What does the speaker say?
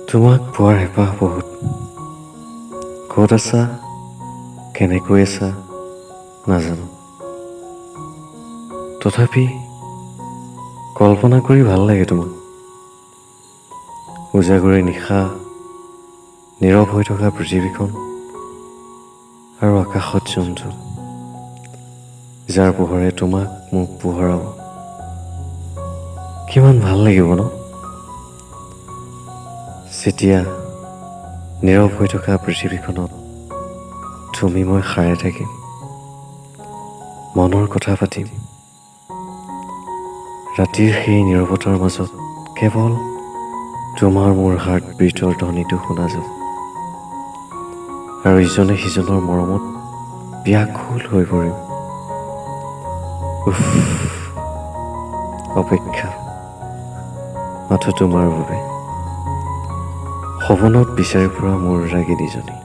তোমাক পোৱাৰ হেঁপাহ বহুত। ক'ত আছা, কেনেকৈ আছা নাজানো। তথাপি কল্পনা কৰি ভাল লাগে তোমাক। উজাগৰে নিশা, নীৰৱ হৈ থকা পৃথিৱীখন আৰু আকাশত জন্তু, যাৰ পোহৰে তোমাক মোক পোহৰাব। কিমান ভাল লাগিব ন, যেতিয়া নীৰৱ হৈ থকা পৃথিৱীখনত তুমি মই সাৰে থাকিম, মনৰ কথা পাতিম। ৰাতিৰ সেই নীৰৱতাৰ মাজত কেৱল তোমাৰ মোৰ হাৰ্টবিটৰ ধ্বনিটো শুনা যাব, আৰু ইজনে সিজনৰ মৰমত ব্যাকুল হৈ পৰিম। উফ, অপেক্ষা মাথো তোমাৰ বাবে, সপোনত বিচাৰি ফুৰা মোৰ ৰাগিনীজনী।